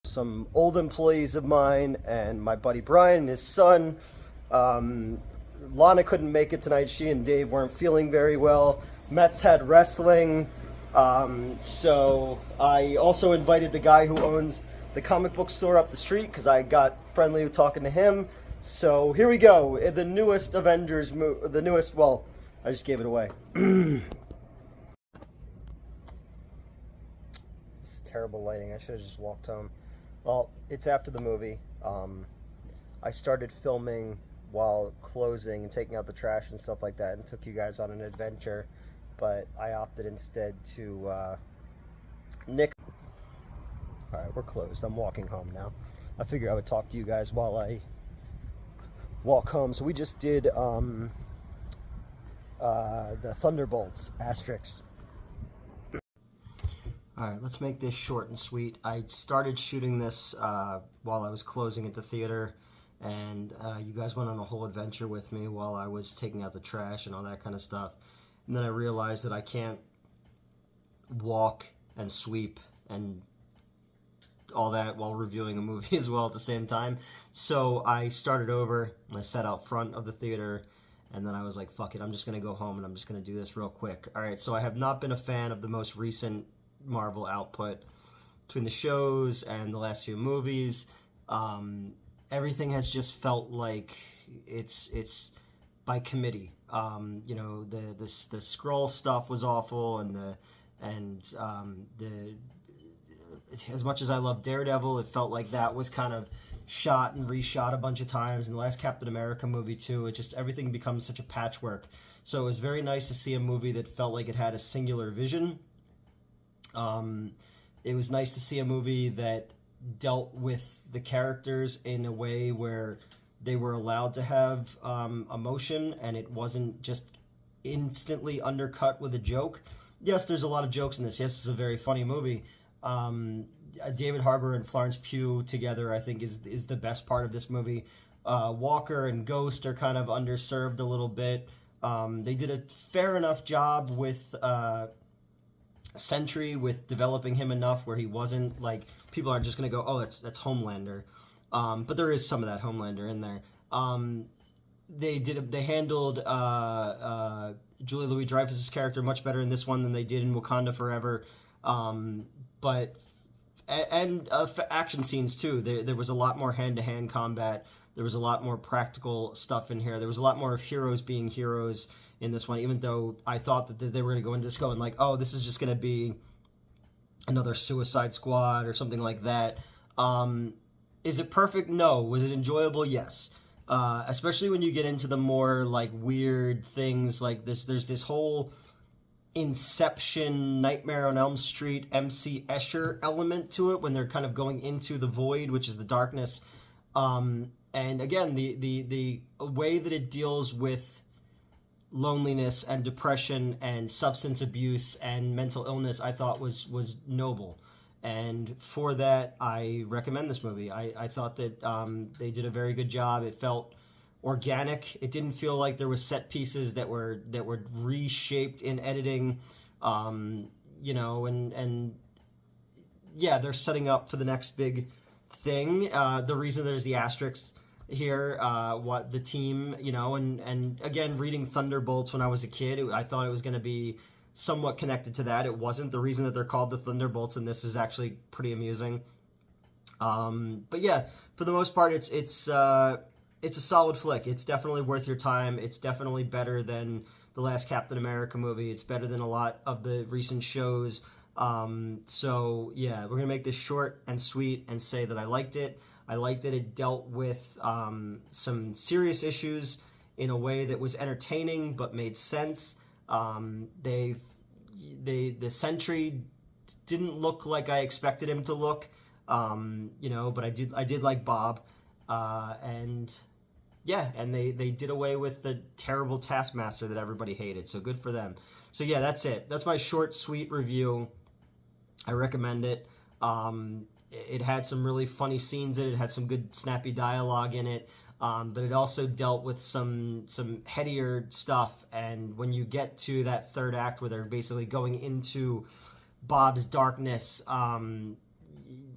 Some old employees of mine and my buddy Brian and his son. Um, Lana couldn't make it tonight. She and Dave weren't feeling very well. Mets had wrestling. So I also invited the guy who owns the comic book store up the street because I got friendly with talking to him. So here we go. The newest Avengers movie. The newest, well, I just gave it away. It's terrible lighting. I should have just walked home. Well, it's after the movie. I started filming while closing and taking out the trash and stuff like that and took you guys on an adventure, but I opted instead to nick. Alright, we're closed. I'm walking home now. I figured I would talk to you guys while I walk home. So we just did the Thunderbolts asterisk. Alright, let's make this short and sweet. I started shooting this while I was closing at the theater, and you guys went on a whole adventure with me while I was taking out the trash and all that kind of stuff. And then I realized that I can't walk and sweep and all that while reviewing a movie as well at the same time. So I started over, and I sat out front of the theater, and then I was like, fuck it, I'm just going to go home and I'm just going to do this real quick. Alright, so I have not been a fan of the most recent Marvel output between the shows and the last few movies. Everything has just felt like it's by committee. You know, the Skrull stuff was awful, and the as much as I love Daredevil, it felt like that was kind of shot and reshot a bunch of times. In the last Captain America movie too, it just, everything becomes such a patchwork. So it was very nice to see a movie that felt like it had a singular vision. It was nice to see a movie that dealt with the characters in a way where they were allowed to have emotion, and it wasn't just instantly undercut with a joke. Yes, there's a lot of jokes in this. Yes, it's a very funny movie. David Harbour and Florence Pugh together, I think, is the best part of this movie. Walker and Ghost are kind of underserved a little bit. They did a fair enough job with Sentry, with developing him enough where he wasn't like, people aren't just going to go, oh, that's Homelander. But there is some of that Homelander in there. They handled Julia Louis-Dreyfus's character much better in this one than they did in Wakanda Forever. But action scenes too. There was a lot more hand-to-hand combat. There was a lot more practical stuff in here. There was a lot more of heroes being heroes in this one, even though I thought that they were going to go into this going like, oh, this is just going to be another Suicide Squad or something like that. Is it perfect? No. Was it enjoyable? Yes. Especially when you get into the more like weird things like this. There's this whole Inception, Nightmare on Elm Street, MC Escher element to it when they're kind of going into the void, which is the darkness. And again, the way that it deals with loneliness and depression and substance abuse and mental illness, I thought was noble. And for that, I recommend this movie. I thought that they did a very good job. It felt organic. It didn't feel like there was set pieces that were reshaped in editing. You know, and yeah, they're setting up for the next big thing. The reason there's the asterisks here, what the team, you know, and again, reading Thunderbolts when I was a kid, I thought it was going to be somewhat connected to that. It wasn't. The reason that they're called the Thunderbolts in this is actually pretty amusing. But yeah, for the most part, it's a solid flick. It's definitely worth your time. It's definitely better than the last Captain America movie. It's better than a lot of the recent shows. So yeah, we're gonna make this short and sweet and say that I liked it. I liked that it dealt with some serious issues in a way that was entertaining but made sense. The Sentry didn't look like I expected him to look, you know, but I did like Bob, and yeah, and they did away with the terrible Taskmaster that everybody hated, so good for them. So yeah, that's it. That's my short, sweet review. I recommend it. It had some really funny scenes in it. It had some good snappy dialogue in it. But it also dealt with some headier stuff. And when you get to that third act where they're basically going into Bob's darkness,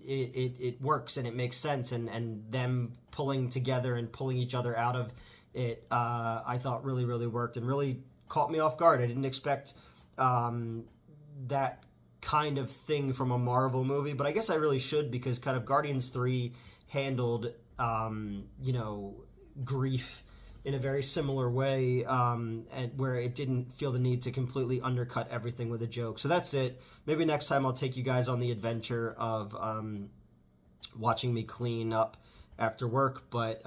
it works and it makes sense, and them pulling together and pulling each other out of it, I thought really, really worked and really caught me off guard. I didn't expect that kind of thing from a Marvel movie, but I guess I really should, because kind of Guardians 3 handled, grief in a very similar way, and where it didn't feel the need to completely undercut everything with a joke. So that's it. Maybe next time I'll take you guys on the adventure of watching me clean up after work, but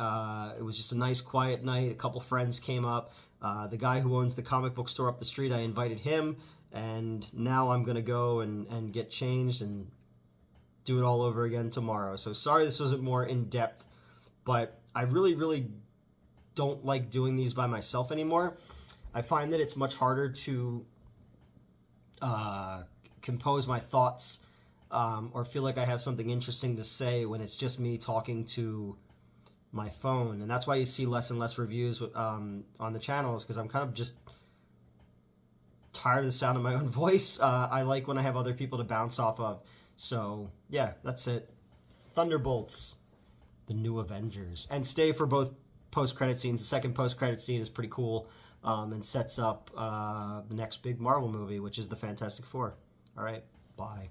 it was just a nice quiet night. A couple friends came up. The guy who owns the comic book store up the street, I invited him, and now I'm going to go and get changed and do it all over again tomorrow. So sorry this wasn't more in-depth, but I really, really don't like doing these by myself anymore. I find that it's much harder to compose my thoughts or feel like I have something interesting to say when it's just me talking to my phone. And that's why you see less and less reviews on the channels, because I'm kind of just tired of the sound of my own voice. I like when I have other people to bounce off of. So yeah, that's it. Thunderbolts, the new Avengers. And stay for both post-credit scenes. The second post-credit scene is pretty cool, and sets up the next big Marvel movie, which is the Fantastic Four. All right, bye.